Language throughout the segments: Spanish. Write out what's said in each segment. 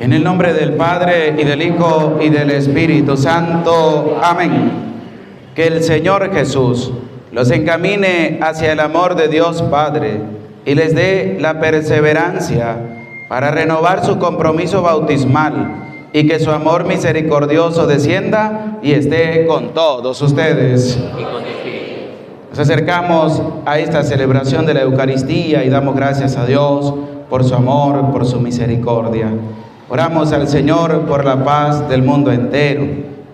En el nombre del Padre, y del Hijo, y del Espíritu Santo. Amén. Que el Señor Jesús los encamine hacia el amor de Dios Padre y les dé la perseverancia para renovar su compromiso bautismal, y que su amor misericordioso descienda y esté con todos ustedes. Nos acercamos a esta celebración de la Eucaristía y damos gracias a Dios por su amor, por su misericordia. Oramos al Señor por la paz del mundo entero,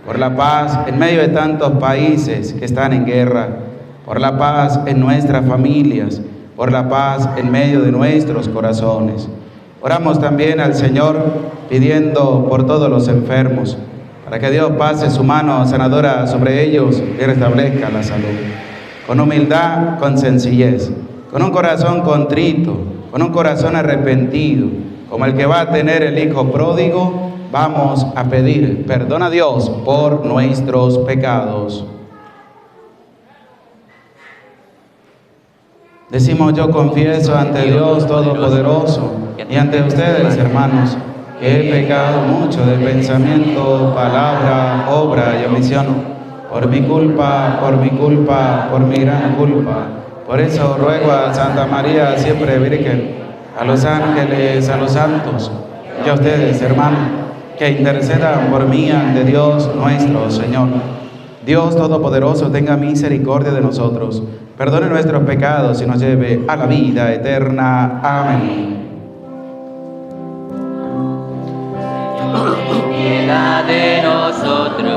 por la paz en medio de tantos países que están en guerra, por la paz en nuestras familias, por la paz en medio de nuestros corazones. Oramos también al Señor pidiendo por todos los enfermos, para que Dios pase su mano sanadora sobre ellos y restablezca la salud. Con humildad, con sencillez, con un corazón contrito, con un corazón arrepentido, como el que va a tener el hijo pródigo, vamos a pedir perdón a Dios por nuestros pecados. Decimos: yo confieso ante Dios Todopoderoso y ante ustedes, hermanos, que he pecado mucho de pensamiento, palabra, obra y omisión, por mi culpa, por mi gran culpa. Por eso ruego a Santa María, siempre Virgen, a los ángeles, a los santos, y a ustedes, hermanos, que intercedan por mí ante Dios nuestro Señor. Dios Todopoderoso tenga misericordia de nosotros, perdone nuestros pecados y nos lleve a la vida eterna. Amén. Piedad de nosotros,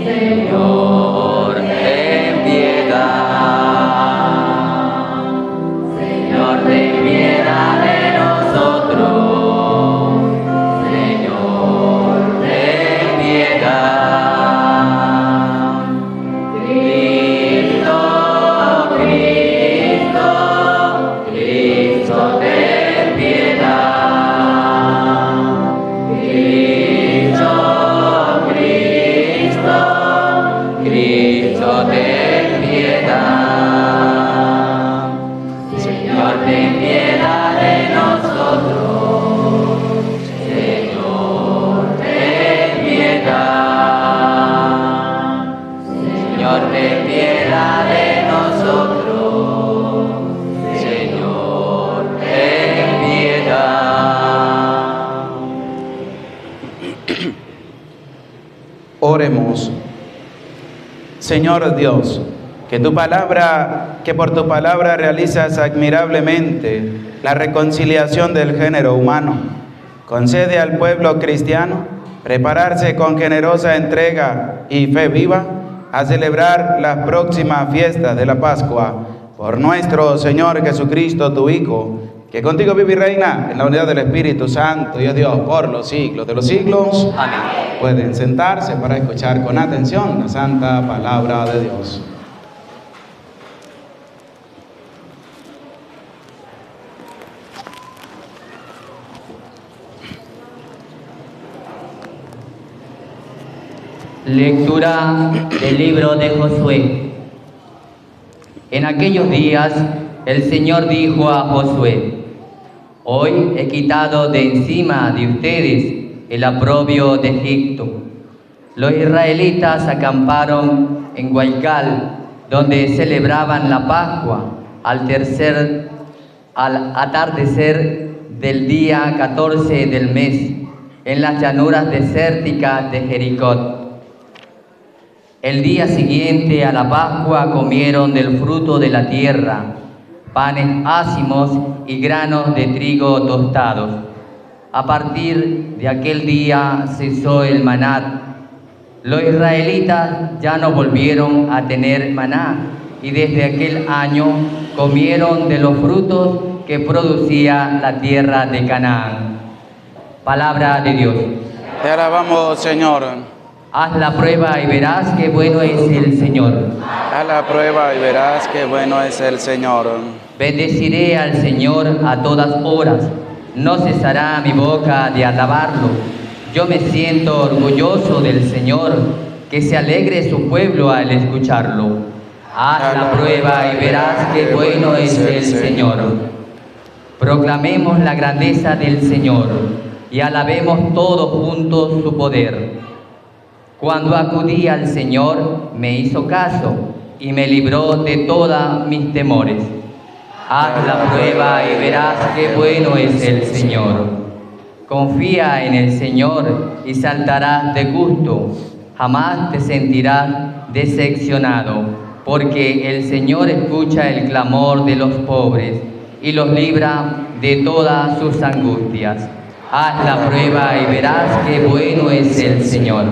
Señor, ten piedad. Señor, ten piedad de nosotros, Señor, ten piedad. Cristo, Cristo, Cristo, ten piedad. Cristo, ten piedad. Señor, ten piedad de nosotros. Señor, ten piedad. Señor, ten piedad de nosotros. Señor, ten piedad. Oremos. Señor Dios, que por tu palabra realizas admirablemente la reconciliación del género humano, concede al pueblo cristiano prepararse con generosa entrega y fe viva a celebrar las próximas fiestas de la Pascua, por nuestro Señor Jesucristo, tu Hijo, que contigo vive y reina en la unidad del Espíritu Santo y es Dios por los siglos de los siglos. Amén. Pueden sentarse para escuchar con atención la santa palabra de Dios. Lectura del libro de Josué. En aquellos días el Señor dijo a Josué: hoy he quitado de encima de ustedes el oprobio de Egipto. Los israelitas acamparon en Guaycal, donde celebraban la Pascua, al atardecer del día 14 del mes, en las llanuras desérticas de Jericó. El día siguiente a la Pascua comieron del fruto de la tierra, panes ácimos y granos de trigo tostados. A partir de aquel día cesó el maná. Los israelitas ya no volvieron a tener maná, y desde aquel año comieron de los frutos que producía la tierra de Canaán. Palabra de Dios. Te alabamos, Señor. Haz la prueba y verás qué bueno es el Señor. Haz la prueba y verás qué bueno es el Señor. Bendeciré al Señor a todas horas. No cesará mi boca de alabarlo. Yo me siento orgulloso del Señor, que se alegre su pueblo al escucharlo. Haz la prueba y verás qué bueno es el Señor. Proclamemos la grandeza del Señor y alabemos todos juntos su poder. Cuando acudí al Señor, me hizo caso y me libró de todos mis temores. Haz la prueba y verás qué bueno es el Señor. Confía en el Señor y saltarás de gusto. Jamás te sentirás decepcionado, porque el Señor escucha el clamor de los pobres y los libra de todas sus angustias. Haz la prueba y verás qué bueno es el Señor.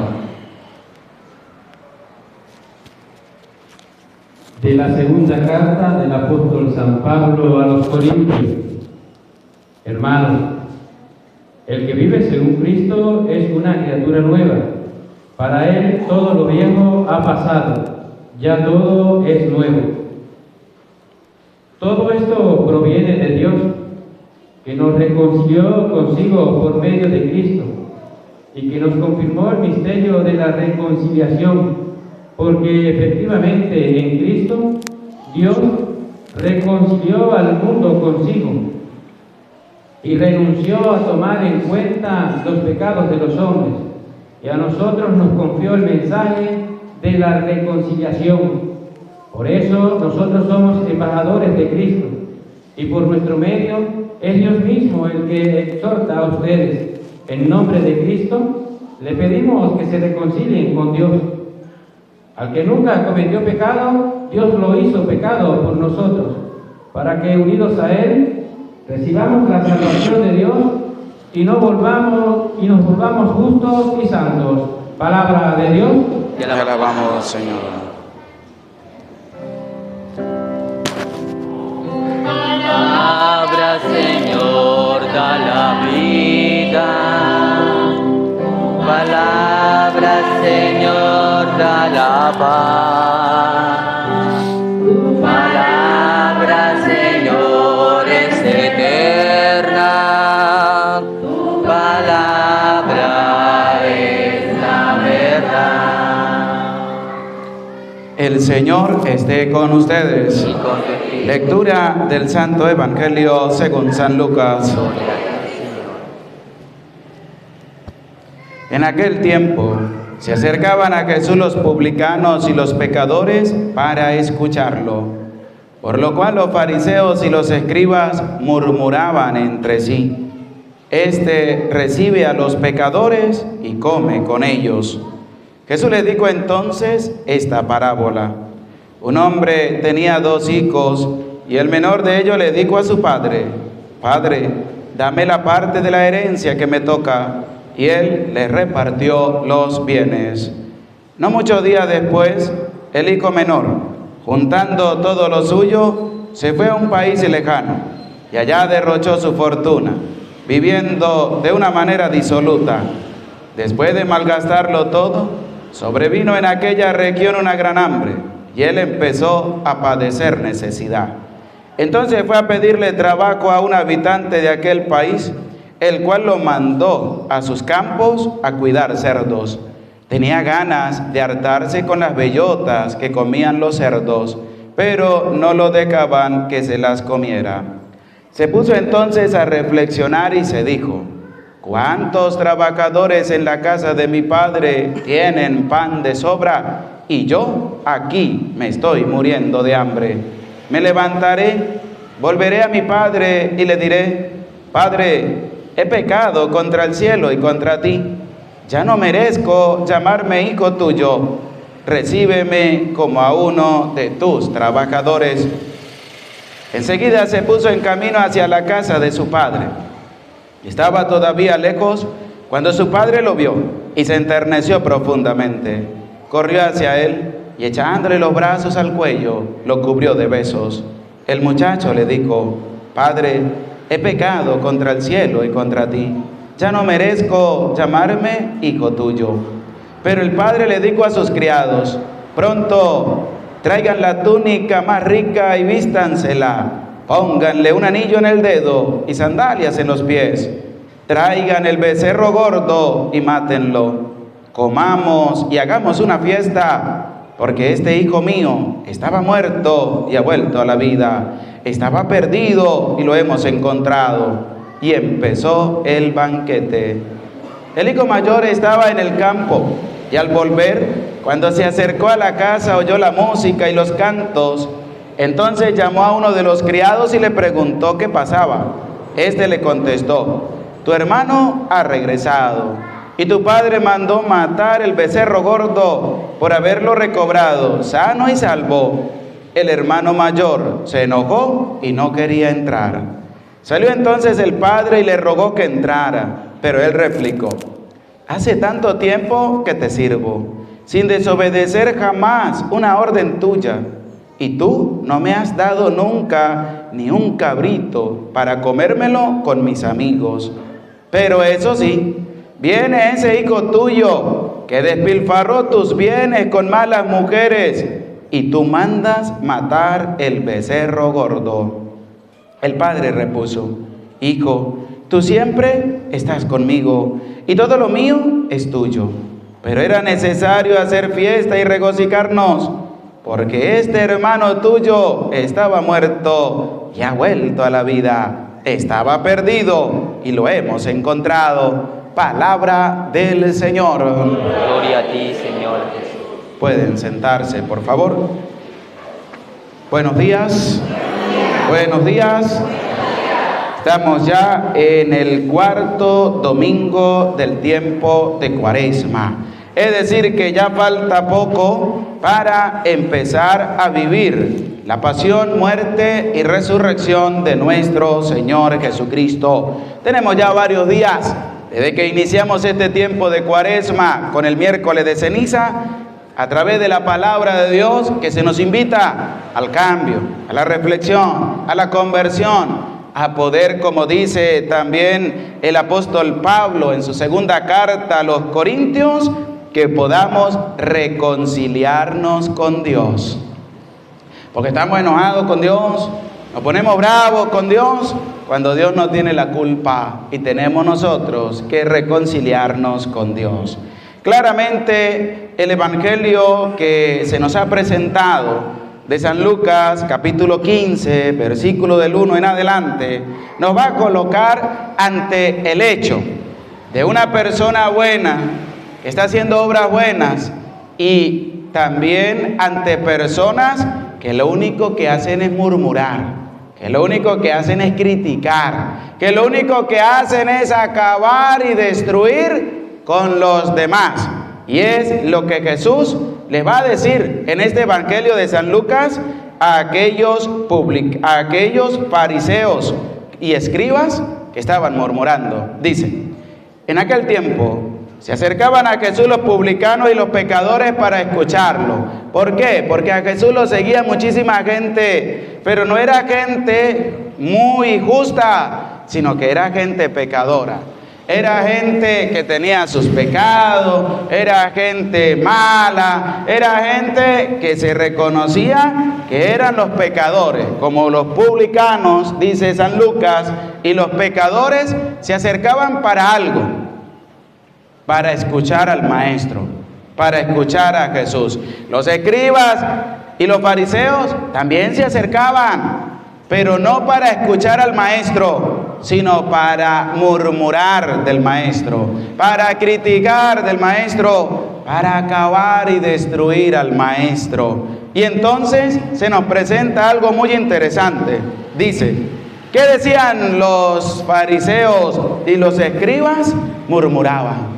De la segunda carta del apóstol San Pablo a los Corintios. Hermanos, el que vive según Cristo es una criatura nueva. Para él todo lo viejo ha pasado, ya todo es nuevo. Todo esto proviene de Dios, que nos reconcilió consigo por medio de Cristo y que nos confirmó el misterio de la reconciliación, porque efectivamente en Cristo Dios reconcilió al mundo consigo y renunció a tomar en cuenta los pecados de los hombres, y a nosotros nos confió el mensaje de la reconciliación. Por eso nosotros somos embajadores de Cristo, y por nuestro medio es Dios mismo el que exhorta a ustedes. En nombre de Cristo le pedimos que se reconcilien con Dios. Al que nunca cometió pecado, Dios lo hizo pecado por nosotros, para que unidos a Él recibamos la salvación de Dios y nos volvamos justos y santos. Palabra de Dios. Te alabamos, Señor. Palabra, Señor, da la vida. Palabra, Señor, da la paz. Palabra, Señor, es eterna. Palabra es la verdad. El Señor esté con ustedes. Lectura del Santo Evangelio según San Lucas. En aquel tiempo se acercaban a Jesús los publicanos y los pecadores para escucharlo, por lo cual los fariseos y los escribas murmuraban entre sí: Este recibe a los pecadores y come con ellos. Jesús les dijo entonces esta parábola. Un hombre tenía 2 hijos, y el menor de ellos le dijo a su padre: Padre, dame la parte de la herencia que me toca. Y él le repartió los bienes. No muchos días después, el hijo menor, juntando todo lo suyo, se fue a un país lejano, y allá derrochó su fortuna, viviendo de una manera disoluta. Después de malgastarlo todo, sobrevino en aquella región una gran hambre, y él empezó a padecer necesidad. Entonces fue a pedirle trabajo a un habitante de aquel país, el cual lo mandó a sus campos a cuidar cerdos. Tenía ganas de hartarse con las bellotas que comían los cerdos, pero no lo dejaban que se las comiera. Se puso entonces a reflexionar y se dijo: ¿Cuántos trabajadores en la casa de mi padre tienen pan de sobra? Y yo aquí me estoy muriendo de hambre. Me levantaré, volveré a mi padre y le diré: Padre, he pecado contra el cielo y contra ti. Ya no merezco llamarme hijo tuyo. Recíbeme como a uno de tus trabajadores. Enseguida se puso en camino hacia la casa de su padre. Estaba todavía lejos cuando su padre lo vio y se enterneció profundamente. Corrió hacia él y, echándole los brazos al cuello, lo cubrió de besos. El muchacho le dijo: Padre, he pecado contra el cielo y contra ti. Ya no merezco llamarme hijo tuyo. Pero el padre le dijo a sus criados: pronto, traigan la túnica más rica y vístansela. Pónganle un anillo en el dedo y sandalias en los pies. Traigan el becerro gordo y mátenlo. Comamos y hagamos una fiesta, porque este hijo mío estaba muerto y ha vuelto a la vida. Estaba perdido y lo hemos encontrado. Y empezó el banquete. El hijo mayor estaba en el campo, y al volver, cuando se acercó a la casa, oyó la música y los cantos. Entonces llamó a uno de los criados y le preguntó qué pasaba. Este le contestó: tu hermano ha regresado, y tu padre mandó matar el becerro gordo por haberlo recobrado sano y salvo. El hermano mayor se enojó y no quería entrar. Salió entonces el padre y le rogó que entrara, pero él replicó: hace tanto tiempo que te sirvo, sin desobedecer jamás una orden tuya, y tú no me has dado nunca ni un cabrito para comérmelo con mis amigos. Pero eso sí, viene ese hijo tuyo que despilfarró tus bienes con malas mujeres, y tú mandas matar el becerro gordo. El padre repuso: hijo, tú siempre estás conmigo, y todo lo mío es tuyo. Pero era necesario hacer fiesta y regocijarnos, porque este hermano tuyo estaba muerto y ha vuelto a la vida. Estaba perdido y lo hemos encontrado. Palabra del Señor. Gloria a ti, Señor Jesús. Pueden sentarse, por favor. Buenos días. Buenos días. Estamos ya en el cuarto domingo del tiempo de Cuaresma. Es decir, que ya falta poco para empezar a vivir la pasión, muerte y resurrección de nuestro Señor Jesucristo. Tenemos ya varios días desde que iniciamos este tiempo de Cuaresma con el miércoles de ceniza, a través de la palabra de Dios que se nos invita al cambio, a la reflexión, a la conversión, a poder, como dice también el apóstol Pablo en su segunda carta a los Corintios, que podamos reconciliarnos con Dios. Porque estamos enojados con Dios, nos ponemos bravos con Dios, cuando Dios no tiene la culpa y tenemos nosotros que reconciliarnos con Dios. Claramente el evangelio que se nos ha presentado de San Lucas, capítulo 15, versículo del 1 en adelante, nos va a colocar ante el hecho de una persona buena que está haciendo obras buenas, y también ante personas que lo único que hacen es murmurar, que lo único que hacen es criticar, que lo único que hacen es acabar y destruir con los demás. Y es lo que Jesús les va a decir en este evangelio de San Lucas a aquellos fariseos y escribas que estaban murmurando. Dice: en aquel tiempo se acercaban a Jesús los publicanos y los pecadores para escucharlo. ¿Por qué? Porque a Jesús lo seguía muchísima gente, pero no era gente muy justa, sino que era gente pecadora. Era gente que tenía sus pecados, era gente mala, era gente que se reconocía que eran los pecadores, como los publicanos, dice San Lucas, y los pecadores se acercaban para algo, para escuchar al Maestro, para escuchar a Jesús. Los escribas y los fariseos también se acercaban, pero no para escuchar al Maestro, sino para murmurar del Maestro, para criticar del Maestro, para acabar y destruir al Maestro. Y entonces se nos presenta algo muy interesante. Dice: ¿qué decían los fariseos y los escribas? Murmuraban.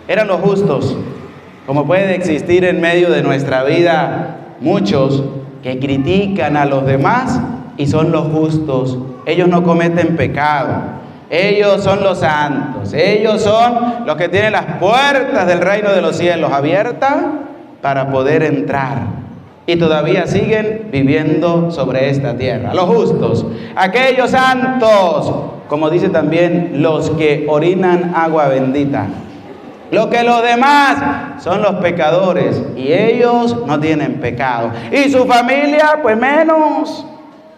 Eran los justos, como puede existir en medio de nuestra vida muchos que critican a los demás y son los justos. Ellos no cometen pecado, ellos son los santos, ellos son los que tienen las puertas del reino de los cielos abiertas para poder entrar, y todavía siguen viviendo sobre esta tierra. Los justos, aquellos santos, como dice también, los que orinan agua bendita. Lo que los demás son los pecadores y ellos no tienen pecado. Y su familia, pues menos.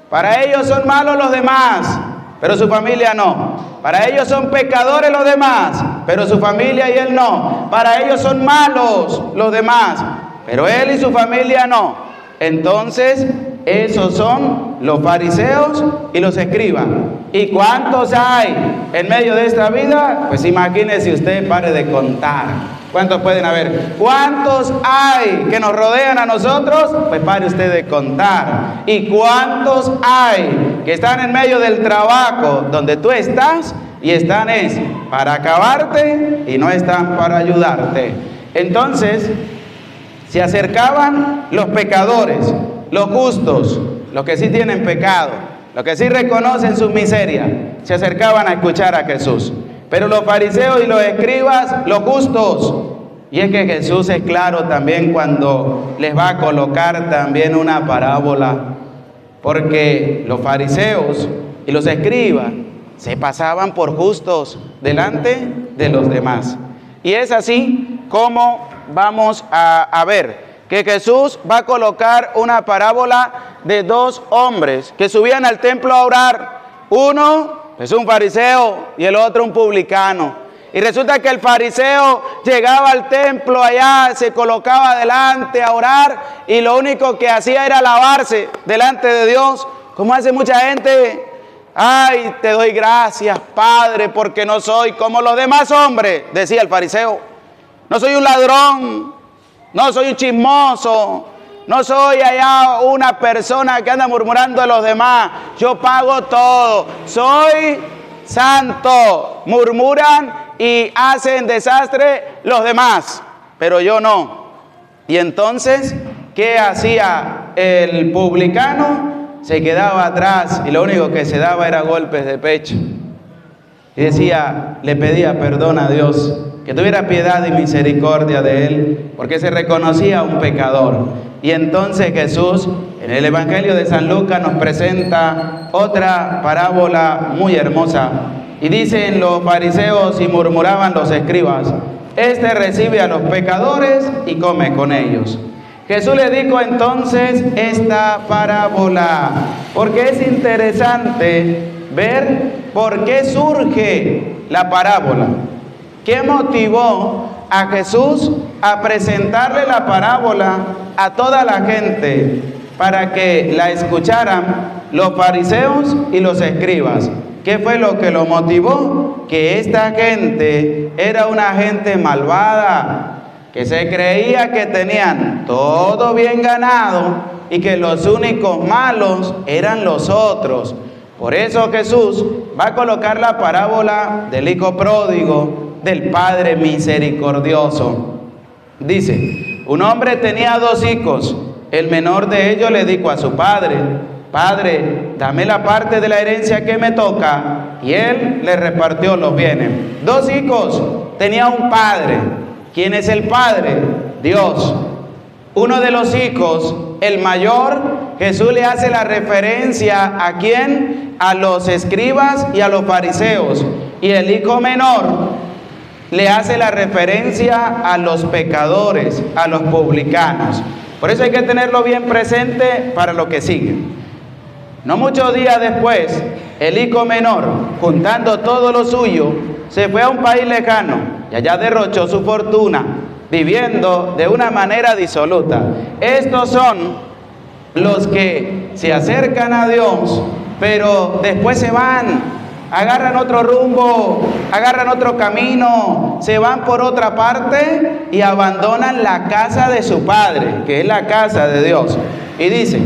Para ellos son malos los demás, pero su familia no. Para ellos son pecadores los demás, pero su familia y él no. Para ellos son malos los demás, pero él y su familia no. Entonces, esos son los fariseos y los escribas. ¿Y cuántos hay en medio de esta vida? Pues imagínese usted, pare de contar. ¿Cuántos pueden haber? ¿Cuántos hay que nos rodean a nosotros? Pues pare usted de contar. ¿Y cuántos hay que están en medio del trabajo donde tú estás y están para acabarte y no están para ayudarte? Entonces, se acercaban los pecadores, los justos, los que sí tienen pecado, los que sí reconocen su miseria, se acercaban a escuchar a Jesús. Pero los fariseos y los escribas, los justos. Y es que Jesús es claro también cuando les va a colocar también una parábola, porque los fariseos y los escribas se pasaban por justos delante de los demás. Y es así como vamos a ver que Jesús va a colocar una parábola de dos hombres que subían al templo a orar. Uno es un fariseo y el otro un publicano. Y resulta que el fariseo llegaba al templo allá, se colocaba delante a orar y lo único que hacía era alabarse delante de Dios, como hace mucha gente. Ay, te doy gracias, Padre, porque no soy como los demás hombres, decía el fariseo. No soy un ladrón, no soy un chismoso, no soy allá una persona que anda murmurando de los demás. Yo pago todo, soy santo. Murmuran y hacen desastre los demás, pero yo no. Y entonces, ¿qué hacía el publicano? Se quedaba atrás y lo único que se daba era golpes de pecho. Y decía, le pedía perdón a Dios, que tuviera piedad y misericordia de él, porque se reconocía un pecador. Y entonces Jesús, en el Evangelio de San Lucas, nos presenta otra parábola muy hermosa. Y dicen los fariseos y murmuraban los escribas, este recibe a los pecadores y come con ellos. Jesús le dijo entonces esta parábola, porque es interesante ver por qué surge la parábola. ¿Qué motivó a Jesús a presentarle la parábola a toda la gente para que la escucharan los fariseos y los escribas? ¿Qué fue lo que lo motivó? Que esta gente era una gente malvada, que se creía que tenían todo bien ganado y que los únicos malos eran los otros. Por eso Jesús va a colocar la parábola del hijo pródigo, del Padre misericordioso. Dice, un hombre tenía dos hijos, el menor de ellos le dijo a su padre, Padre, dame la parte de la herencia que me toca, y él le repartió los bienes. Dos hijos, tenía un padre. ¿Quién es el padre? Dios. Uno de los hijos, el mayor, Jesús le hace la referencia ¿a quién? A los escribas y a los fariseos. Y el hijo menor le hace la referencia a los pecadores, a los publicanos. Por eso hay que tenerlo bien presente para lo que sigue. No muchos días después, el hijo menor, juntando todo lo suyo, se fue a un país lejano y allá derrochó su fortuna, viviendo de una manera disoluta. Estos son los que se acercan a Dios, pero después se van, agarran otro rumbo, agarran otro camino, se van por otra parte y abandonan la casa de su padre, que es la casa de Dios. Y dice,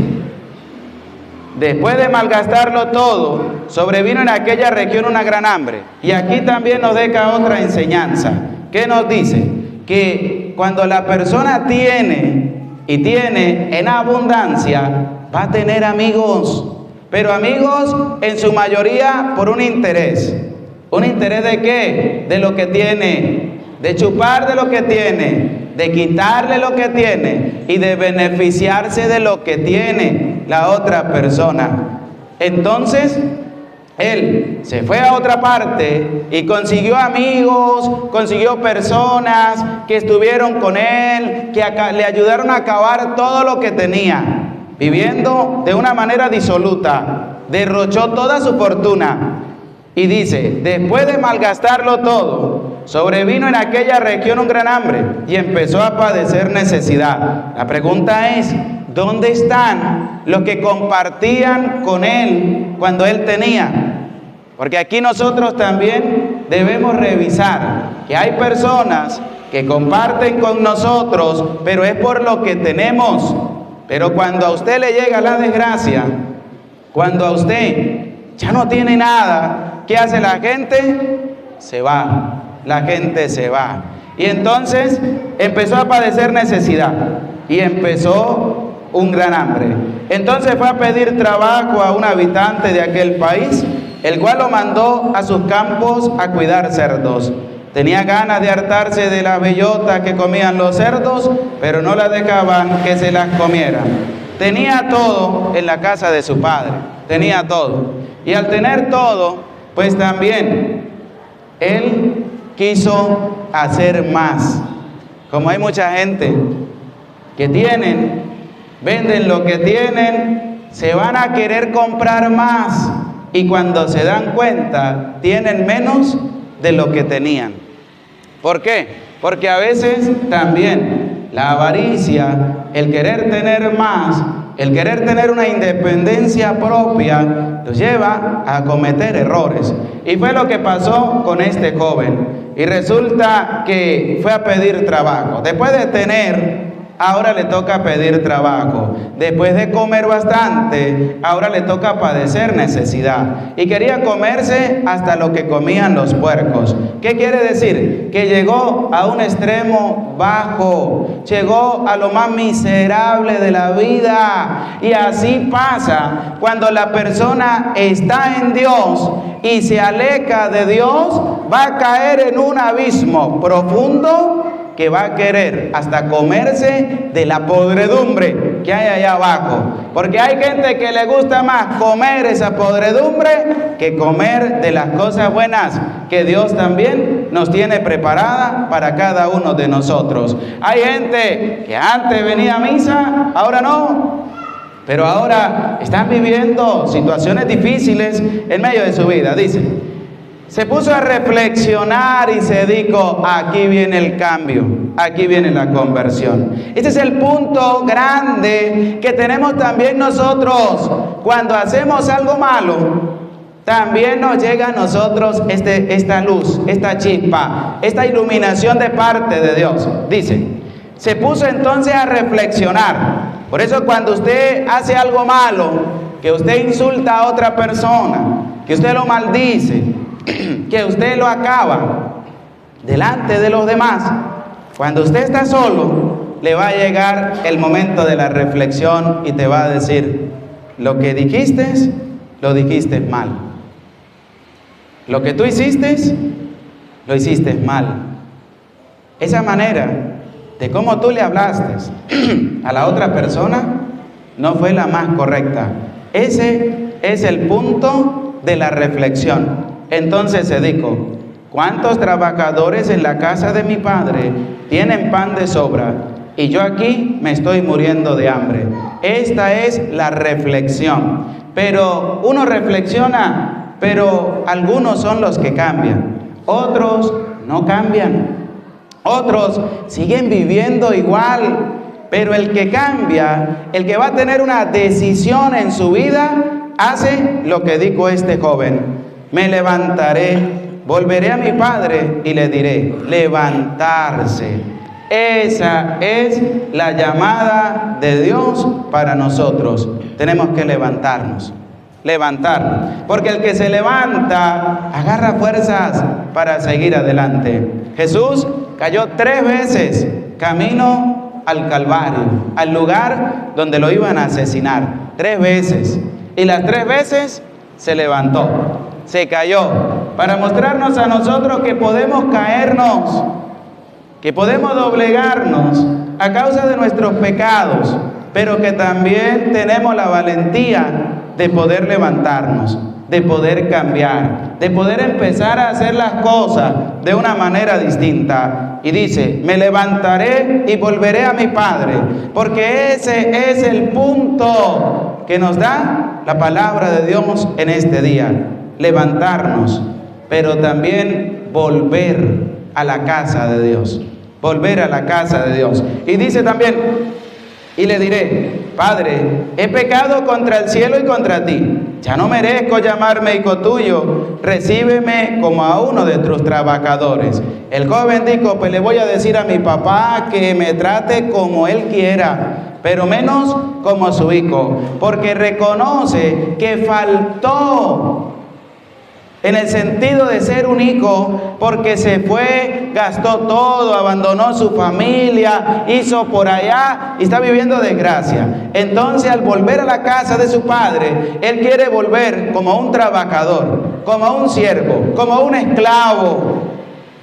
después de malgastarlo todo, sobrevino en aquella región una gran hambre. Y aquí también nos deja otra enseñanza. ¿Qué nos dice? Que cuando la persona tiene y tiene en abundancia, va a tener amigos. Pero amigos en su mayoría por un interés. ¿Un interés de qué? De lo que tiene. De chupar de lo que tiene. De quitarle lo que tiene. Y de beneficiarse de lo que tiene la otra persona. Entonces, Él se fue a otra parte y consiguió amigos, consiguió personas que estuvieron con él, que le ayudaron a acabar todo lo que tenía, viviendo de una manera disoluta. Derrochó toda su fortuna. Y dice, después de malgastarlo todo, sobrevino en aquella región un gran hambre y empezó a padecer necesidad. La pregunta es, ¿dónde están los que compartían con él cuando él tenía? Porque aquí nosotros también debemos revisar que hay personas que comparten con nosotros, pero es por lo que tenemos. Pero cuando a usted le llega la desgracia, cuando a usted ya no tiene nada, ¿qué hace la gente? Se va, la gente se va. Y entonces empezó a padecer necesidad y empezó un gran hambre. Entonces fue a pedir trabajo a un habitante de aquel país, el cual lo mandó a sus campos a cuidar cerdos. Tenía ganas de hartarse de las bellotas que comían los cerdos, pero no las dejaban que se las comieran. Tenía todo en la casa de su padre, tenía todo. Y al tener todo, pues también él quiso hacer más. Como hay mucha gente que venden lo que tienen, se van a querer comprar más. Y cuando se dan cuenta, tienen menos de lo que tenían. ¿Por qué? Porque a veces también la avaricia, el querer tener más, el querer tener una independencia propia, los lleva a cometer errores. Y fue lo que pasó con este joven. Y resulta que fue a pedir trabajo. Después de tener, ahora le toca pedir trabajo. Después de comer bastante, ahora le toca padecer necesidad. Y quería comerse hasta lo que comían los puercos. ¿Qué quiere decir? Que llegó a un extremo bajo, llegó a lo más miserable de la vida. Y así pasa cuando la persona está en Dios y se aleja de Dios, va a caer en un abismo profundo que va a querer hasta comerse de la podredumbre que hay allá abajo. Porque hay gente que le gusta más comer esa podredumbre que comer de las cosas buenas que Dios también nos tiene preparada para cada uno de nosotros. Hay gente que antes venía a misa, ahora no, pero ahora están viviendo situaciones difíciles en medio de su vida. Dice, se puso a reflexionar y se dijo, aquí viene el cambio, aquí viene la conversión. Este es el punto grande que tenemos también nosotros. Cuando hacemos algo malo, también nos llega a nosotros esta luz, esta chispa, esta iluminación de parte de Dios. Dice, se puso entonces a reflexionar. Por eso cuando usted hace algo malo, que usted insulta a otra persona, que usted lo maldice, que usted lo acaba delante de los demás, cuando usted está solo, le va a llegar el momento de la reflexión y te va a decir, lo que dijiste, lo dijiste mal. Lo que tú hiciste, lo hiciste mal. Esa manera de cómo tú le hablaste a la otra persona no fue la más correcta. Ese es el punto de la reflexión. Entonces se dijo, ¿cuántos trabajadores en la casa de mi padre tienen pan de sobra? Y yo aquí me estoy muriendo de hambre. Esta es la reflexión. Pero uno reflexiona, pero algunos son los que cambian. Otros no cambian. Otros siguen viviendo igual. Pero el que cambia, el que va a tener una decisión en su vida, hace lo que dijo este joven. Me levantaré, volveré a mi padre y le diré, levantarse. Esa es la llamada de Dios para nosotros. Tenemos que levantarnos, porque el que se levanta agarra fuerzas para seguir adelante. Jesús cayó 3 veces camino al Calvario, al lugar donde lo iban a asesinar. 3 veces. Y las 3 veces se levantó. Se cayó para mostrarnos a nosotros que podemos caernos, que podemos doblegarnos a causa de nuestros pecados, pero que también tenemos la valentía de poder levantarnos, de poder cambiar, de poder empezar a hacer las cosas de una manera distinta. Y dice, me levantaré y volveré a mi Padre, porque ese es el punto que nos da la palabra de Dios en este día. Levantarnos, pero también volver a la casa de Dios. Volver a la casa de Dios. Y dice también, y le diré, Padre, he pecado contra el cielo y contra ti. Ya no merezco llamarme hijo tuyo. Recíbeme como a uno de tus trabajadores. El joven dijo, pues le voy a decir a mi papá que me trate como él quiera, pero menos como su hijo, porque reconoce que faltó en el sentido de ser un hijo, porque se fue, gastó todo, abandonó su familia, hizo por allá y está viviendo desgracia. Entonces, al volver a la casa de su padre, él quiere volver como un trabajador, como un siervo, como un esclavo.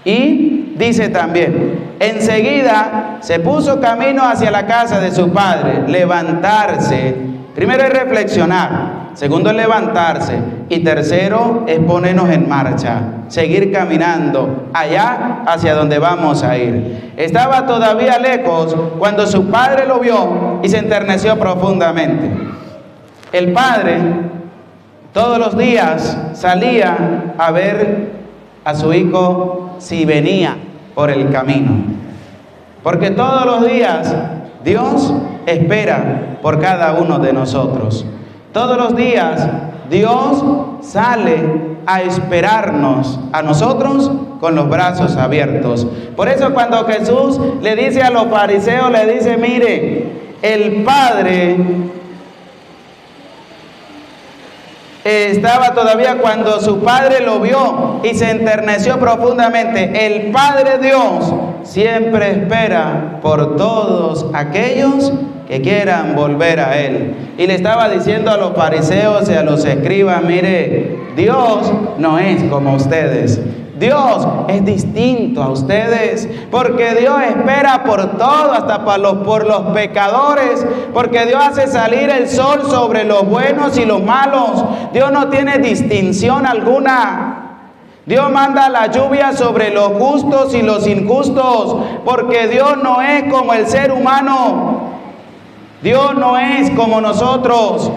Y dice también, enseguida se puso camino hacia la casa de su padre. Levantarse, primero es reflexionar, segundo es levantarse, y tercero es ponernos en marcha, seguir caminando allá hacia donde vamos a ir. Estaba todavía lejos cuando su padre lo vio y se enterneció profundamente. El padre todos los días salía a ver a su hijo si venía por el camino, porque todos los días Dios espera por cada uno de nosotros. Todos los días Dios sale a esperarnos a nosotros con los brazos abiertos. Por eso cuando Jesús le dice a los fariseos, le dice, mire, el Padre estaba todavía cuando su Padre lo vio y se enterneció profundamente. El Padre Dios siempre espera por todos aquellos que quieran volver a Él. Y le estaba diciendo a los fariseos y a los escribas, mire, Dios no es como ustedes. Dios es distinto a ustedes, porque Dios espera por todo, hasta por los pecadores, porque Dios hace salir el sol sobre los buenos y los malos. Dios no tiene distinción alguna. Dios manda la lluvia sobre los justos y los injustos, porque Dios no es como el ser humano. Dios no es como nosotros.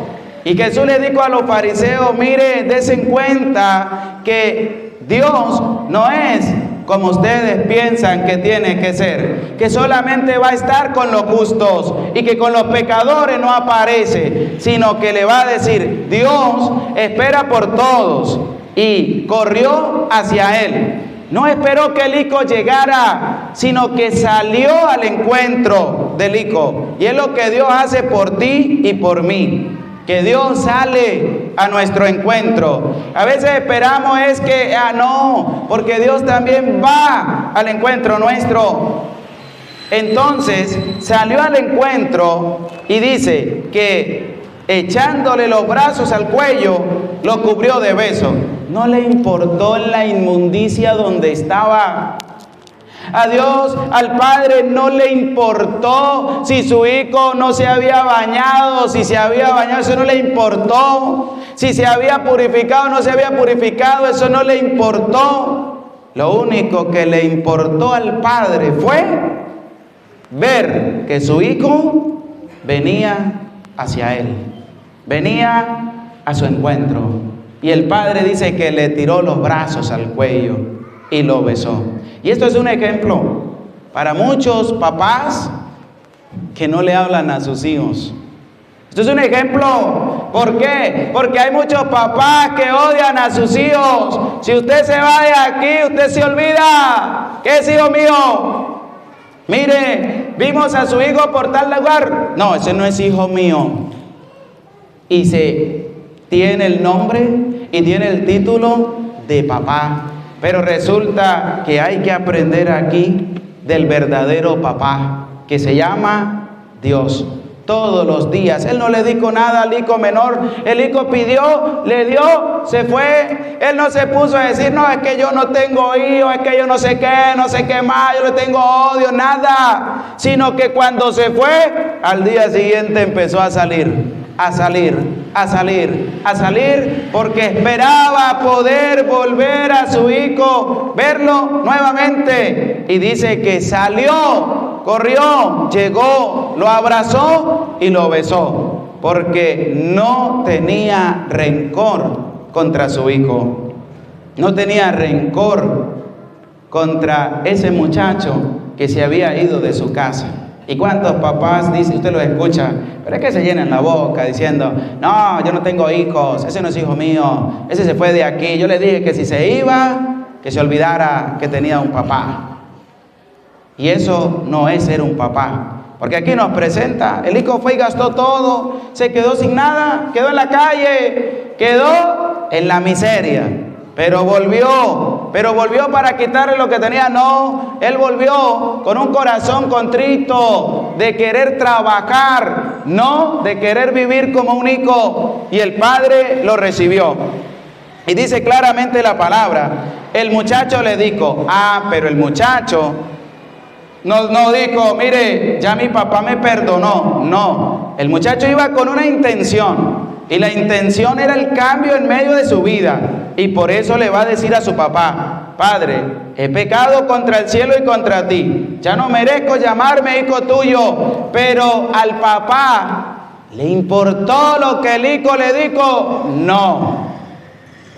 Y Jesús le dijo a los fariseos, mire, dense cuenta que Dios no es como ustedes piensan que tiene que ser, que solamente va a estar con los justos y que con los pecadores no aparece, sino que le va a decir, Dios espera por todos, y corrió hacia él. No esperó que el hijo llegara, sino que salió al encuentro del hijo. Y es lo que Dios hace por ti y por mí, que Dios sale a nuestro encuentro. A veces esperamos es que, no, porque Dios también va al encuentro nuestro. Entonces salió al encuentro y dice que echándole los brazos al cuello, lo cubrió de besos. No le importó la inmundicia donde estaba. A Dios, al Padre, no le importó si su hijo no se había bañado, si se había bañado, eso no le importó. Si se había purificado o no se había purificado, eso no le importó. Lo único que le importó al Padre fue ver que su hijo venía hacia él, venía a su encuentro. Y el Padre dice que le tiró los brazos al cuello y lo besó. Y esto es un ejemplo para muchos papás que no le hablan a sus hijos. Esto es un ejemplo. ¿Por qué? Porque hay muchos papás que odian a sus hijos. Si usted se va de aquí, usted se olvida. ¿Qué es hijo mío? Mire, vimos a su hijo por tal lugar. No, ese no es hijo mío. Y se tiene el nombre y tiene el título de papá. Pero resulta que hay que aprender aquí del verdadero papá, que se llama Dios. Todos los días. Él no le dijo nada al hijo menor. El hijo pidió, le dio, se fue. Él no se puso a decir, no, es que yo no tengo hijos, es que yo no sé qué más, yo le tengo odio, nada. Sino que cuando se fue, al día siguiente empezó a salir a salir, porque esperaba poder volver a su hijo, verlo nuevamente. Y dice que salió, corrió, llegó, lo abrazó y lo besó, porque no tenía rencor contra su hijo, no tenía rencor contra ese muchacho que se había ido de su casa. ¿Y cuántos papás dicen, usted lo escucha, pero es que se llenan la boca diciendo, no, yo no tengo hijos, ese no es hijo mío, ese se fue de aquí, yo le dije que si se iba, que se olvidara que tenía un papá? Y eso no es ser un papá, porque aquí nos presenta, el hijo fue y gastó todo, se quedó sin nada, quedó en la calle, quedó en la miseria. Pero volvió para quitarle lo que tenía. No, él volvió con un corazón contrito de querer trabajar, no de querer vivir como un hijo. Y el padre lo recibió. Y dice claramente la palabra, el muchacho le dijo, pero el muchacho no dijo, mire, ya mi papá me perdonó. No, el muchacho iba con una intención. Y la intención era el cambio en medio de su vida. Y por eso le va a decir a su papá, Padre, he pecado contra el cielo y contra ti. Ya no merezco llamarme hijo tuyo. Pero al papá le importó lo que el hijo le dijo. No.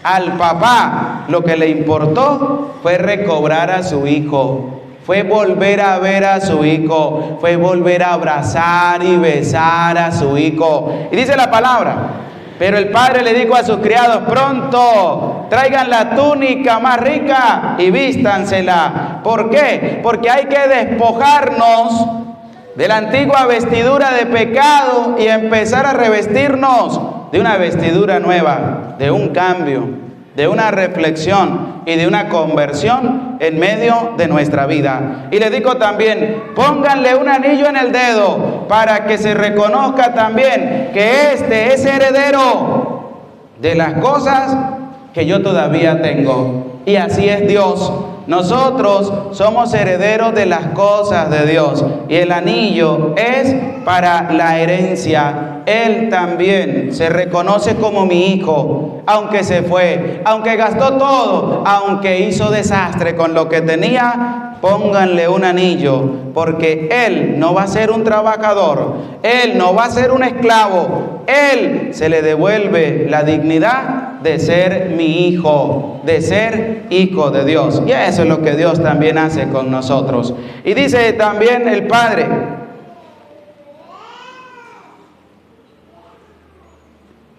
Al papá lo que le importó fue recobrar a su hijo. Fue volver a ver a su hijo, fue volver a abrazar y besar a su hijo. Y dice la palabra, pero el padre le dijo a sus criados, pronto, traigan la túnica más rica y vístansela. ¿Por qué? Porque hay que despojarnos de la antigua vestidura de pecado y empezar a revestirnos de una vestidura nueva, de un cambio, de una reflexión y de una conversión en medio de nuestra vida. Y le digo también, pónganle un anillo en el dedo para que se reconozca también que este es heredero de las cosas que yo todavía tengo. Y así es Dios. Nosotros somos herederos de las cosas de Dios y el anillo es para la herencia. Él también se reconoce como mi hijo, aunque se fue, aunque gastó todo, aunque hizo desastre con lo que tenía. Pónganle un anillo, porque él no va a ser un trabajador, él no va a ser un esclavo, él se le devuelve la dignidad de ser mi hijo, de ser hijo de Dios. Y eso es lo que Dios también hace con nosotros. Y dice también el Padre,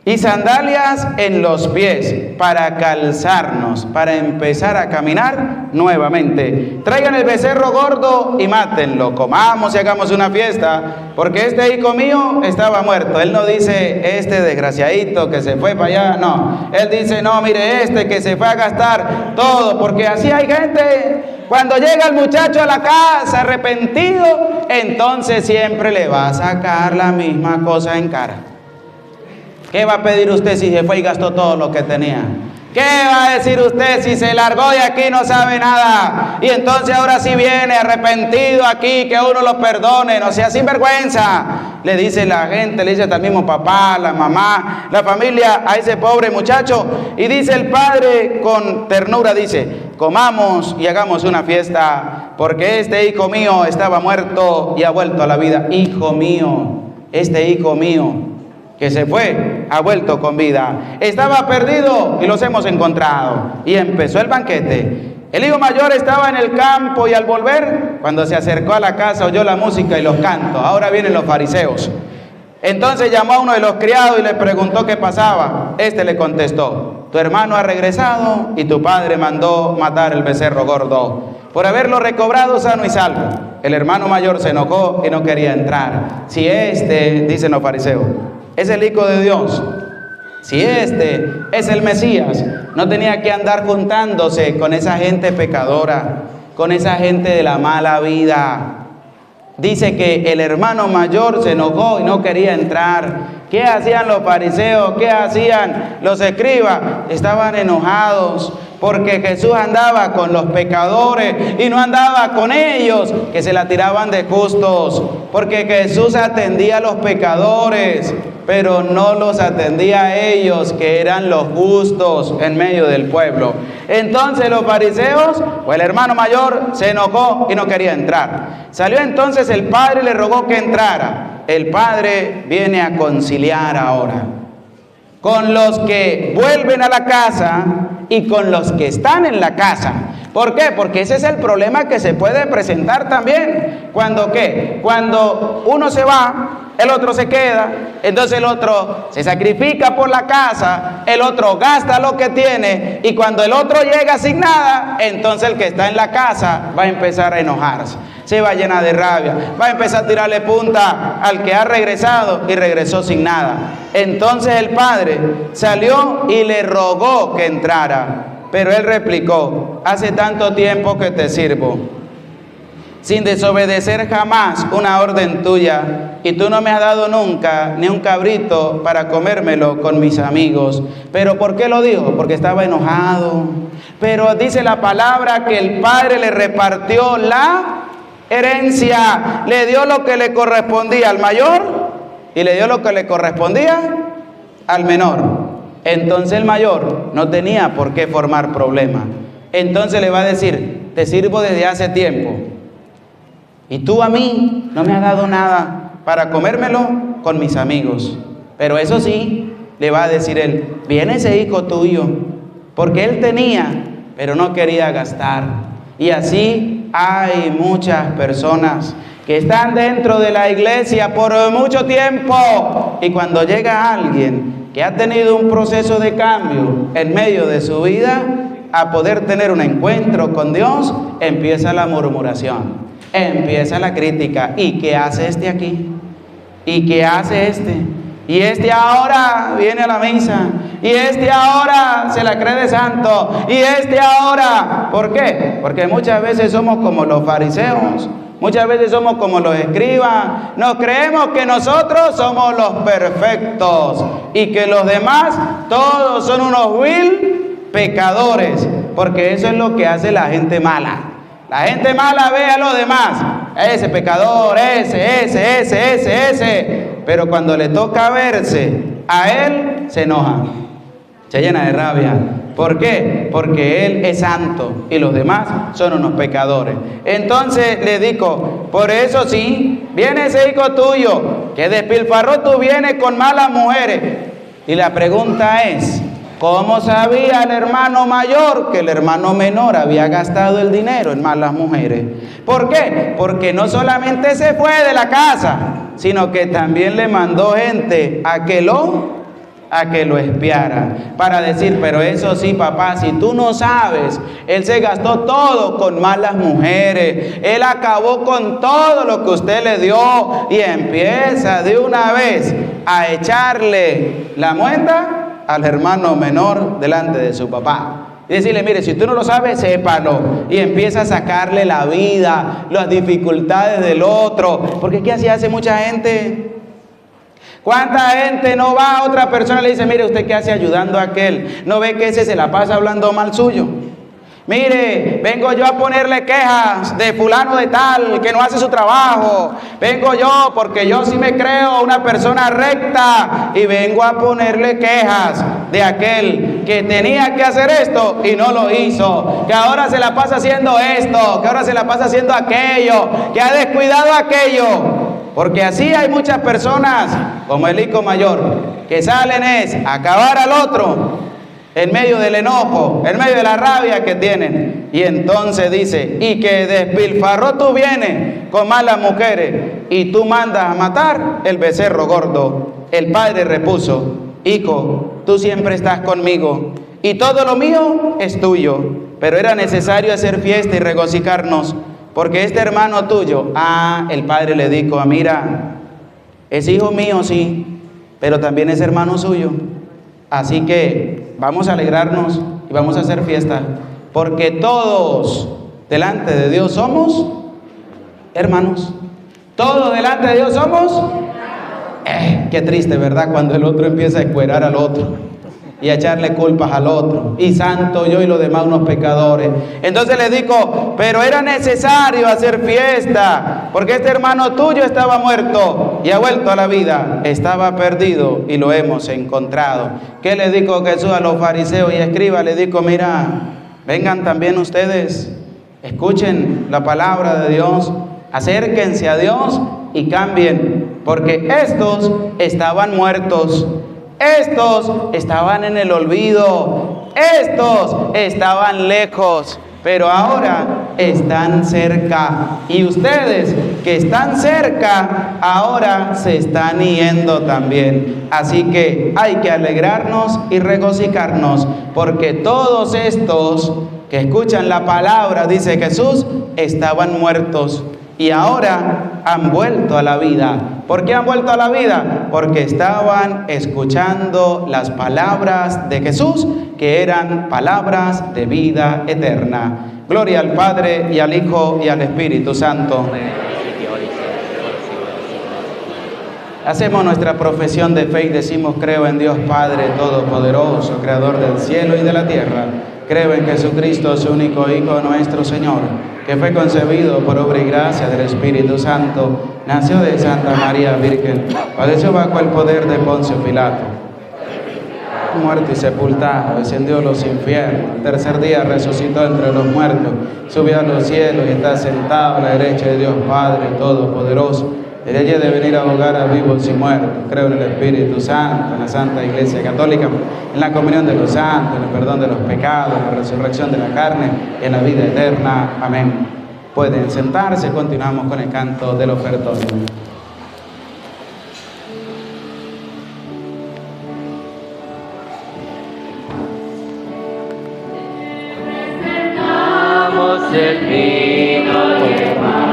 y sandalias en los pies para calzarnos, para empezar a caminar nuevamente. Traigan el becerro gordo y mátenlo, comamos y hagamos una fiesta, porque este hijo mío estaba muerto. Él no dice este desgraciadito que se fue para allá, no. Él dice, no, mire este que se fue a gastar todo, porque así hay gente. Cuando llega el muchacho a la casa arrepentido, entonces siempre le va a sacar la misma cosa en cara. ¿Qué va a pedir usted si se fue y gastó todo lo que tenía? ¿Qué va a decir usted si se largó de aquí y no sabe nada? Y entonces ahora sí viene arrepentido aquí, que uno lo perdone, no sea sinvergüenza. Le dice la gente, le dice hasta el mismo papá, la mamá, la familia a ese pobre muchacho. Y dice el padre con ternura, dice, comamos y hagamos una fiesta, porque este hijo mío estaba muerto y ha vuelto a la vida. Hijo mío, este hijo mío que se fue, ha vuelto con vida. Estaba perdido y los hemos encontrado. Y empezó el banquete. El hijo mayor estaba en el campo y al volver, cuando se acercó a la casa, oyó la música y los cantos. Ahora vienen los fariseos. Entonces llamó a uno de los criados y le preguntó qué pasaba. Este le contestó, tu hermano ha regresado y tu padre mandó matar el becerro gordo por haberlo recobrado sano y salvo. El hermano mayor se enojó y no quería entrar. Si este, dicen los fariseos, es el Hijo de Dios, si este es el Mesías, no tenía que andar juntándose con esa gente pecadora, con esa gente de la mala vida. Dice que el hermano mayor se enojó y no quería entrar. ¿Qué hacían los fariseos? ¿Qué hacían los escribas? Estaban enojados porque Jesús andaba con los pecadores y no andaba con ellos que se la tiraban de justos, porque Jesús atendía a los pecadores. pero no los atendía a ellos, que eran los justos en medio del pueblo. Entonces los fariseos, o el hermano mayor, se enojó y no quería entrar. Salió entonces el padre y le rogó que entrara. El padre viene a conciliar ahora con los que vuelven a la casa y con los que están en la casa. ¿Por qué? Porque ese es el problema que se puede presentar también. ¿Cuándo qué? Cuando uno se va, el otro se queda, entonces el otro se sacrifica por la casa, el otro gasta lo que tiene, y cuando el otro llega sin nada, entonces el que está en la casa va a empezar a enojarse, se va a llenar de rabia, va a empezar a tirarle punta al que ha regresado y regresó sin nada. Entonces el padre salió y le rogó que entrara, pero él replicó: hace tanto tiempo que te sirvo, sin desobedecer jamás una orden tuya, y tú no me has dado nunca ni un cabrito para comérmelo con mis amigos. ¿Pero por qué lo dijo? Porque estaba enojado. Pero dice la palabra que el padre le repartió la herencia, le dio lo que le correspondía al mayor y le dio lo que le correspondía al menor. Entonces el mayor no tenía por qué formar problema. Entonces le va a decir: te sirvo desde hace tiempo, y tú a mí no me has dado nada para comérmelo con mis amigos. Pero eso sí, le va a decir él: viene ese hijo tuyo, porque él tenía, pero no quería gastar. Y así hay muchas personas que están dentro de la iglesia por mucho tiempo, y cuando llega alguien que ha tenido un proceso de cambio en medio de su vida, a poder tener un encuentro con Dios, empieza la murmuración, empieza la crítica. ¿Y qué hace este aquí? ¿Y qué hace este? Y este ahora viene a la misa, y este ahora se la cree de santo, y este ahora, ¿por qué? Porque muchas veces somos como los fariseos, muchas veces somos como los escribas, nos creemos que nosotros somos los perfectos y que los demás todos son unos vil pecadores, porque eso es lo que hace la gente mala. La gente mala ve a los demás: ese pecador, ese. Pero cuando le toca verse a él, se enoja, se llena de rabia. ¿Por qué? Porque él es santo y los demás son unos pecadores. Entonces le digo: por eso sí, viene ese hijo tuyo que despilfarró tu bienes con malas mujeres. Y la pregunta es: ¿cómo sabía el hermano mayor que el hermano menor había gastado el dinero en malas mujeres? ¿Por qué? Porque no solamente se fue de la casa, sino que también le mandó gente a que lo espiara, para decir: pero eso sí, papá, si tú no sabes, él se gastó todo con malas mujeres, él acabó con todo lo que usted le dio, y empieza de una vez a echarle la muenda al hermano menor delante de su papá. Y decirle: mire, si tú no lo sabes, sépalo. Y empieza a sacarle la vida, las dificultades del otro. Porque ¿qué así hace mucha gente? ¿Cuánta gente no va a otra persona y le dice: mire, ¿usted qué hace ayudando a aquel? ¿No ve que ese se la pasa hablando mal suyo? Mire, vengo yo a ponerle quejas de fulano de tal que no hace su trabajo. Vengo yo porque yo sí me creo una persona recta, y vengo a ponerle quejas de aquel que tenía que hacer esto y no lo hizo, que ahora se la pasa haciendo esto, que ahora se la pasa haciendo aquello, que ha descuidado aquello. Porque así hay muchas personas como el hijo mayor que salen es a acabar al otro en medio del enojo, en medio de la rabia que tienen. Y entonces dice: y que despilfarró tu bienes con malas mujeres, y tú mandas a matar el becerro gordo. El padre repuso: hijo, tú siempre estás conmigo, y todo lo mío es tuyo. Pero era necesario hacer fiesta y regocijarnos, porque este hermano tuyo, el padre le dijo: mira, es hijo mío, sí, pero también es hermano suyo. Así que vamos a alegrarnos y vamos a hacer fiesta, porque todos delante de Dios somos hermanos. Todos delante de Dios somos. Qué triste, ¿verdad? Cuando el otro empieza a encuerar al otro. y a echarle culpas al otro. Y santo yo y los demás unos pecadores. Entonces le dijo, pero era necesario hacer fiesta, porque este hermano tuyo estaba muerto y ha vuelto a la vida. Estaba perdido y lo hemos encontrado. ¿Qué le dijo Jesús a los fariseos y escribas? Le dijo, mira, vengan también ustedes, escuchen la palabra de Dios, acérquense a Dios y cambien, porque estos estaban muertos. Estos estaban en el olvido, estos estaban lejos, pero ahora están cerca. Y ustedes que están cerca, ahora se están yendo también. Así que hay que alegrarnos y regocijarnos, porque todos estos que escuchan la palabra, dice Jesús, estaban muertos y ahora han vuelto a la vida. ¿Por qué han vuelto a la vida? Porque estaban escuchando las palabras de Jesús, que eran palabras de vida eterna. Gloria al Padre, y al Hijo, y al Espíritu Santo. Hacemos nuestra profesión de fe y decimos, creo en Dios Padre Todopoderoso, Creador del cielo y de la tierra. Creo en Jesucristo, su único Hijo, nuestro Señor, que fue concebido por obra y gracia del Espíritu Santo, nació de Santa María Virgen, padeció bajo el poder de Poncio Pilato, muerto y sepultado, descendió a los infiernos, el tercer día resucitó entre los muertos, subió a los cielos y está sentado a la derecha de Dios Padre Todopoderoso. El día de venir a ahogar a vivos y muertos. Creo en el Espíritu Santo, en la Santa Iglesia Católica, en la comunión de los santos, en el perdón de los pecados, en la resurrección de la carne, en la vida eterna. Amén. Pueden sentarse, continuamos con el canto del ofertorio. Presentamos el vino y el pan.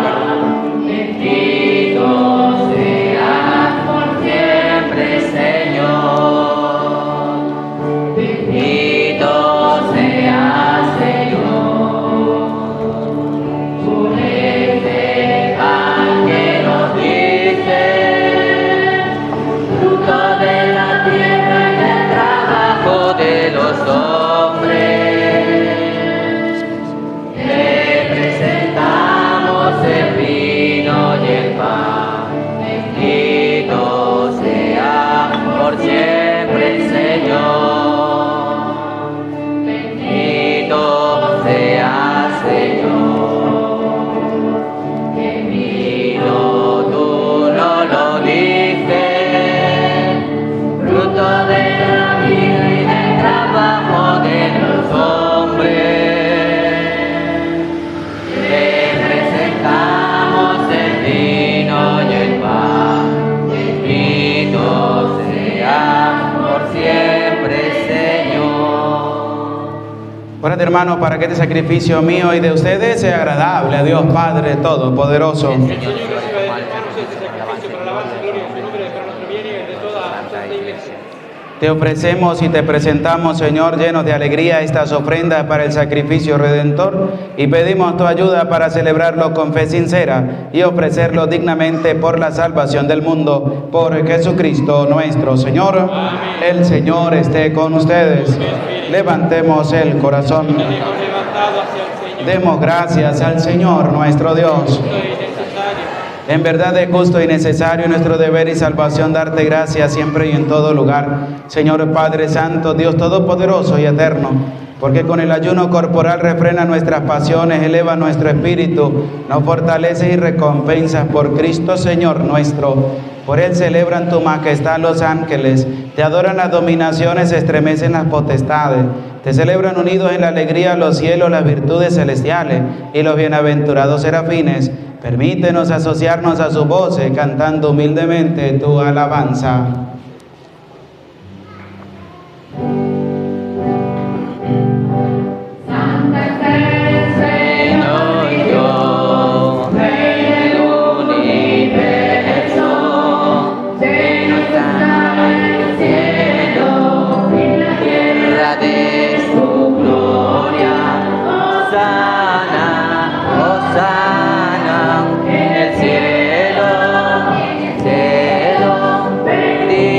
Bendito seas por siempre, Señor. Bendito seas, Señor, por este pan que nos diste, fruto de la tierra y del trabajo de los hombres. Te presentamos el vino y el pan. Bendito sea por siempre, Señor. Bendito sea, Señor. Que vino tú no lo diste, fruto de la vida y del trabajo de los hombres. Te presentamos el vino y el pan. Bendito sea por siempre, Señor. Orad, hermanos, para que este sacrificio mío y de ustedes sea agradable a Dios Padre Todopoderoso. El Señor Te ofrecemos y te presentamos, Señor, llenos de alegría estas ofrendas para el sacrificio redentor, y pedimos tu ayuda para celebrarlo con fe sincera y ofrecerlo dignamente por la salvación del mundo, por Jesucristo nuestro Señor. Amén. El Señor esté con ustedes. Levantemos el corazón. Demos gracias al Señor nuestro Dios. En verdad es justo y necesario nuestro deber y salvación darte gracias siempre y en todo lugar, Señor Padre Santo, Dios Todopoderoso y Eterno, porque con el ayuno corporal refrena nuestras pasiones, eleva nuestro espíritu, nos fortalece y recompensas por Cristo Señor nuestro. Por Él celebran tu majestad los ángeles, te adoran las dominaciones, se estremecen las potestades, te celebran unidos en la alegría los cielos, las virtudes celestiales y los bienaventurados serafines. Permítenos asociarnos a sus voces, cantando humildemente tu alabanza. Hosana, en el cielo, bendito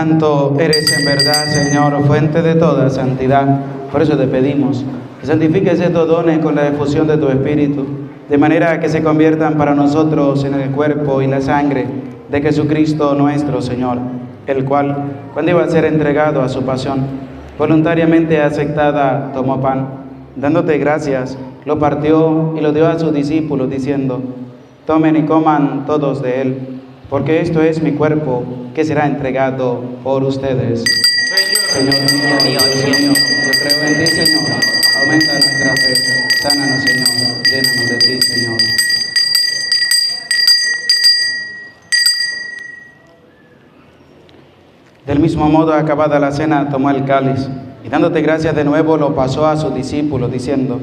Santo eres en verdad, Señor, fuente de toda santidad. Por eso te pedimos que santifiques estos dones con la efusión de tu Espíritu, de manera que se conviertan para nosotros en el cuerpo y la sangre de Jesucristo nuestro Señor, el cual, cuando iba a ser entregado a su pasión, voluntariamente aceptada, tomó pan, dándote gracias, lo partió y lo dio a sus discípulos, diciendo: tomen y coman todos de él, porque esto es mi cuerpo, que será entregado por ustedes. Señor mío, Dios mío, yo creo en ti, Señor. Aumenta nuestra fe. Sánanos, Señor. Llénanos de ti, Señor. Del mismo modo, acabada la cena, tomó el cáliz y dándote gracias de nuevo, lo pasó a sus discípulos, diciendo: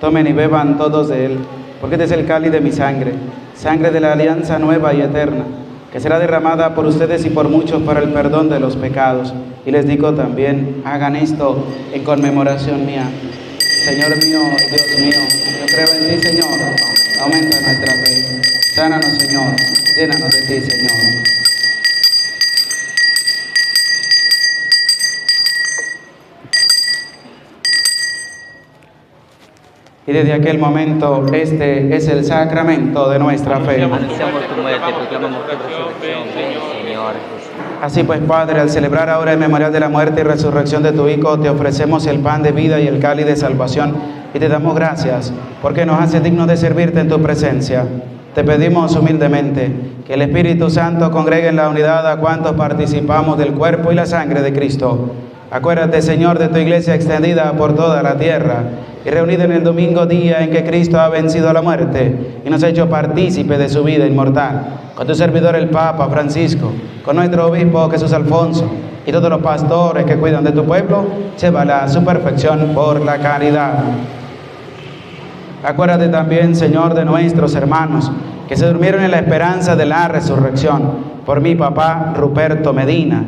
tomen y beban todos de él, porque este es el cáliz de mi sangre, sangre de la alianza nueva y eterna, que será derramada por ustedes y por muchos para el perdón de los pecados. Y les digo también: hagan esto en conmemoración mía. Señor mío, Dios mío, yo creo en ti, Señor. Aumenta nuestra fe. Sánanos, Señor. Llénanos de ti, Señor. Y desde aquel momento, este es el sacramento de nuestra fe. Anunciamos tu muerte, proclamamos tu resurrección, ven, Señor Jesús. Así pues, Padre, al celebrar ahora el memorial de la muerte y resurrección de tu Hijo, te ofrecemos el pan de vida y el cáliz de salvación, y te damos gracias, porque nos haces dignos de servirte en tu presencia. Te pedimos humildemente que el Espíritu Santo congregue en la unidad a cuantos participamos del cuerpo y la sangre de Cristo. Acuérdate, Señor, de tu iglesia extendida por toda la tierra y reunida en el domingo, día en que Cristo ha vencido a la muerte y nos ha hecho partícipe de su vida inmortal, con tu servidor el Papa Francisco, con nuestro obispo Jesús Alfonso y todos los pastores que cuidan de tu pueblo, llévala a su perfección por la caridad. Acuérdate también, Señor, de nuestros hermanos que se durmieron en la esperanza de la resurrección, por mi papá Ruperto Medina,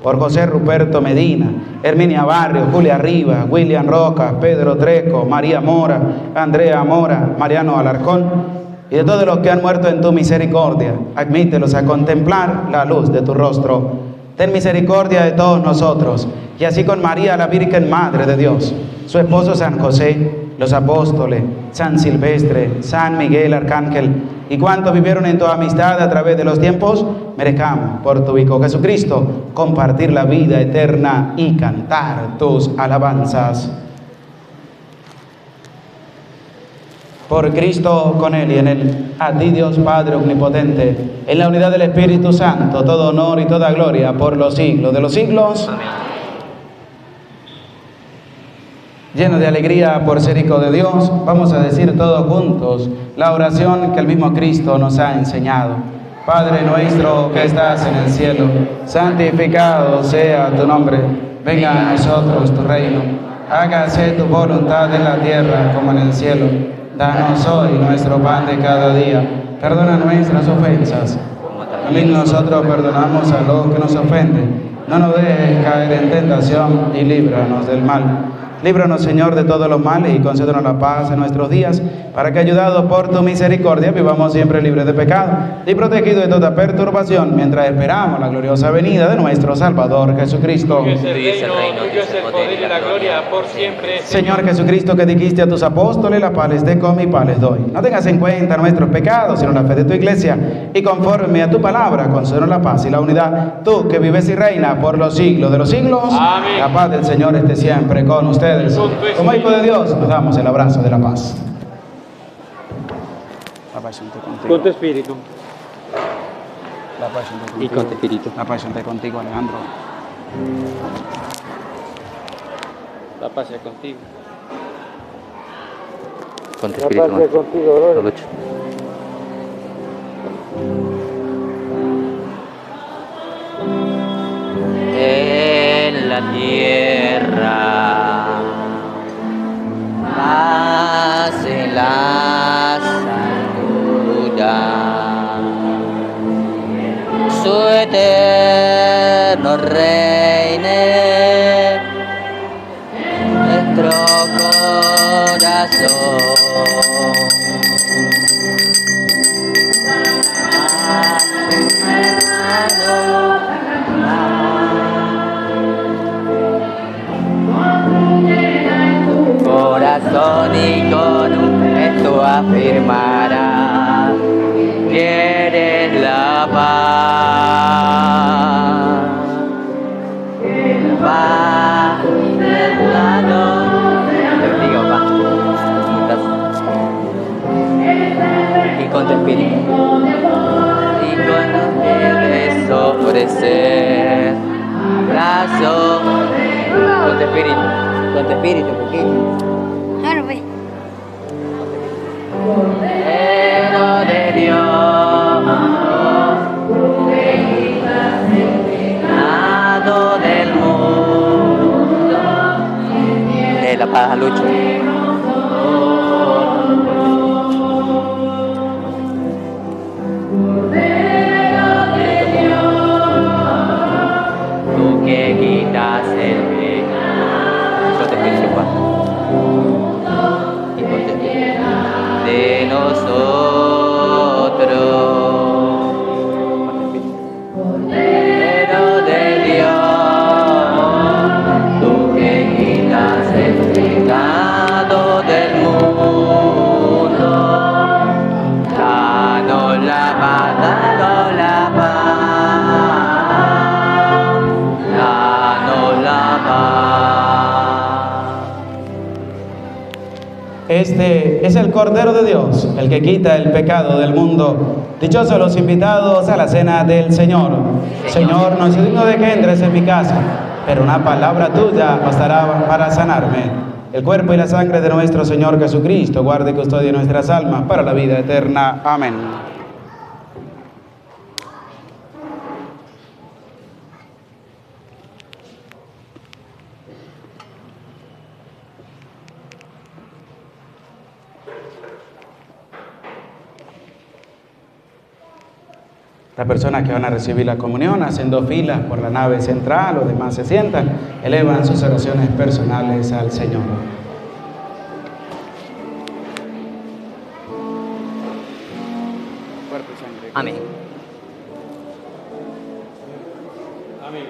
por José Ruperto Medina, Herminia Barrio, Julia Rivas, William Roca, Pedro Treco, María Mora, Andrea Mora, Mariano Alarcón, y de todos los que han muerto en tu misericordia, admítelos a contemplar la luz de tu rostro. Ten misericordia de todos nosotros, y así con María, la Virgen Madre de Dios, su esposo San José, los apóstoles, San Silvestre, San Miguel Arcángel, y cuantos vivieron en tu amistad a través de los tiempos, merezcamos por tu Hijo Jesucristo compartir la vida eterna y cantar tus alabanzas. Por Cristo, con Él y en Él, a ti Dios Padre Omnipotente, en la unidad del Espíritu Santo, todo honor y toda gloria por los siglos de los siglos. Amén. Lleno de alegría por ser hijo de Dios, vamos a decir todos juntos la oración que el mismo Cristo nos ha enseñado. Padre nuestro que estás en el cielo, santificado sea tu nombre. Venga a nosotros tu reino. Hágase tu voluntad en la tierra como en el cielo. Danos hoy nuestro pan de cada día. Perdona nuestras ofensas, también nosotros perdonamos a los que nos ofenden. No nos dejes caer en tentación y líbranos del mal. Líbranos, Señor, de todos los males y concédenos la paz en nuestros días, para que, ayudados por tu misericordia, vivamos siempre libres de pecado y protegidos de toda perturbación, mientras esperamos la gloriosa venida de nuestro Salvador Jesucristo. Tuyo es el reino, tuyo es el poder y la gloria por siempre. Señor Jesucristo, que dijiste a tus apóstoles: la paz les dejo, mi paz les doy. No tengas en cuenta nuestros pecados, sino la fe de tu iglesia, y conforme a tu palabra, concédenos la paz y la unidad. Tú, que vives y reinas por los siglos de los siglos. Amén. La paz del Señor esté siempre con ustedes. Como hijo de Dios, nos damos el abrazo de la paz. La paz esté contigo. Con tu espíritu. La paz esté contigo. Y con tu espíritu. La paz esté contigo, Alejandro. La paz sea contigo. Con tu espíritu. La paz sea contigo, Gloria. Lucho. En la tierra paz en las alturas, su eterno reine nuestro corazón. Hermano, espíritu un poquito. Claro, pues. Cordero de Dios, que quitas el pecado del mundo. La paz a Lucho. Tú que quitas el pecado. Yo te pido igual. Y ponte De nosotros, Cordero de Dios, tú que quitas el pecado del mundo, danos la paz, danos la paz, danos la paz. Este es el Cordero de Dios, el que quita el pecado del mundo. Dichosos los invitados a la cena del Señor. Señor, no soy digno de que entres en mi casa, pero una palabra tuya bastará para sanarme. El cuerpo y la sangre de nuestro Señor Jesucristo guarde y custodie nuestras almas para la vida eterna. Amén. Las personas que van a recibir la comunión, haciendo filas por la nave central, los demás se sientan, elevan sus oraciones personales al Señor. Cuerpo y sangre. Amén. Amén.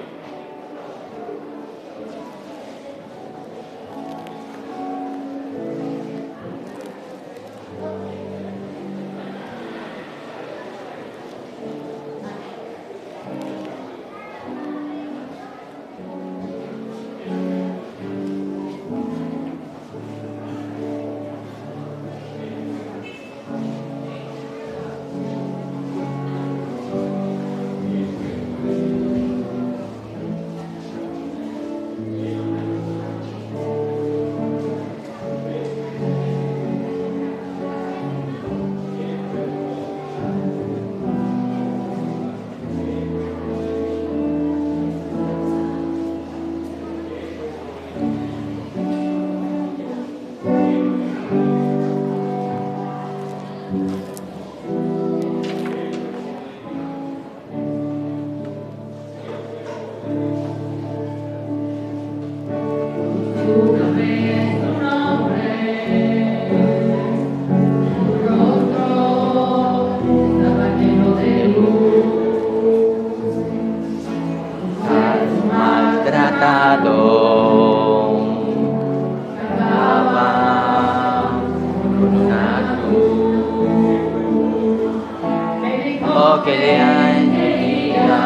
Que le ayuda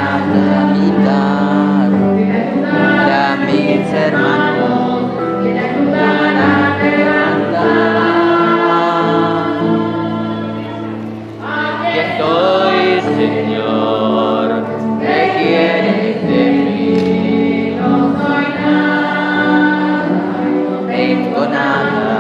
a tramitar a mis hermanos que le ayudan a levantar. Aquí estoy, Señor, ¿qué quieres de mí? No soy nada, no tengo nada.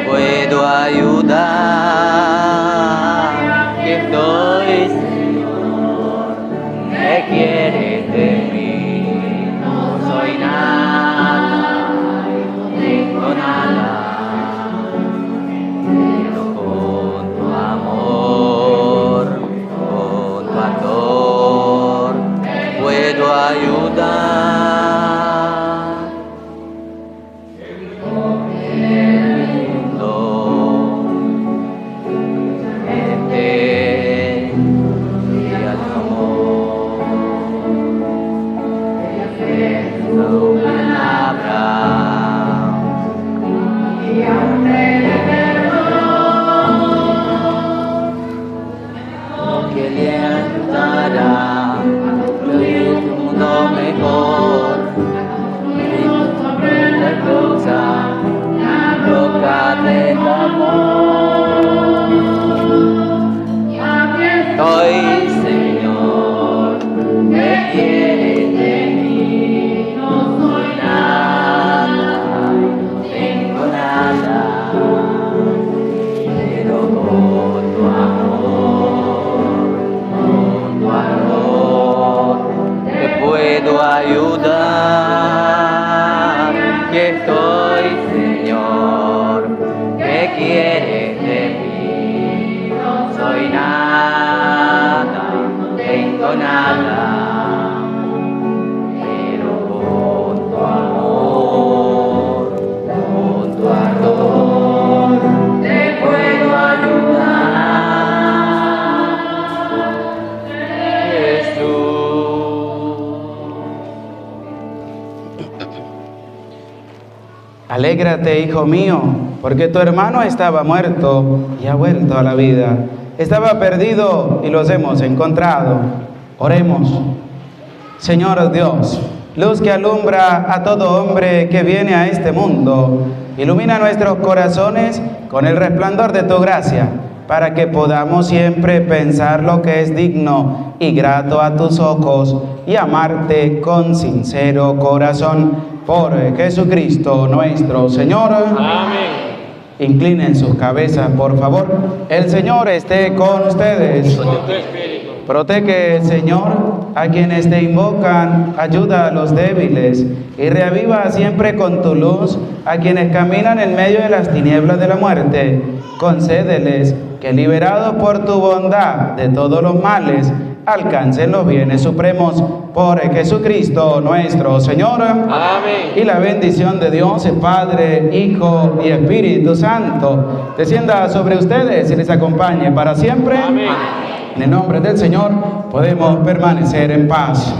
Puedo ayudar, que estoy, Señor, ¿qué quieres de mí? No soy nada, no tengo nada, pero con tu amor, con tu ardor, puedo ayudar. Que le ayudará a construir un mundo mejor. Sobre la roca, la roca del amor. Alégrate, hijo mío, porque tu hermano estaba muerto y ha vuelto a la vida. Estaba perdido y los hemos encontrado. Oremos. Señor Dios, luz que alumbra a todo hombre que viene a este mundo, ilumina nuestros corazones con el resplandor de tu gracia, para que podamos siempre pensar lo que es digno y grato a tus ojos y amarte con sincero corazón. Por Jesucristo nuestro Señor. Amén. Inclinen sus cabezas, por favor. El Señor esté con ustedes. Con tu espíritu. Protege, Señor, a quienes te invocan, ayuda a los débiles y reaviva siempre con tu luz a quienes caminan en medio de las tinieblas de la muerte. Concédeles que, liberados por tu bondad de todos los males, alcancen los bienes supremos por Jesucristo nuestro Señor. Amén. Y la bendición de Dios, el Padre, Hijo y Espíritu Santo, descienda sobre ustedes y les acompañe para siempre. Amén. En el nombre del Señor podemos permanecer en paz.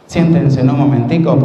Siéntense en un momentico.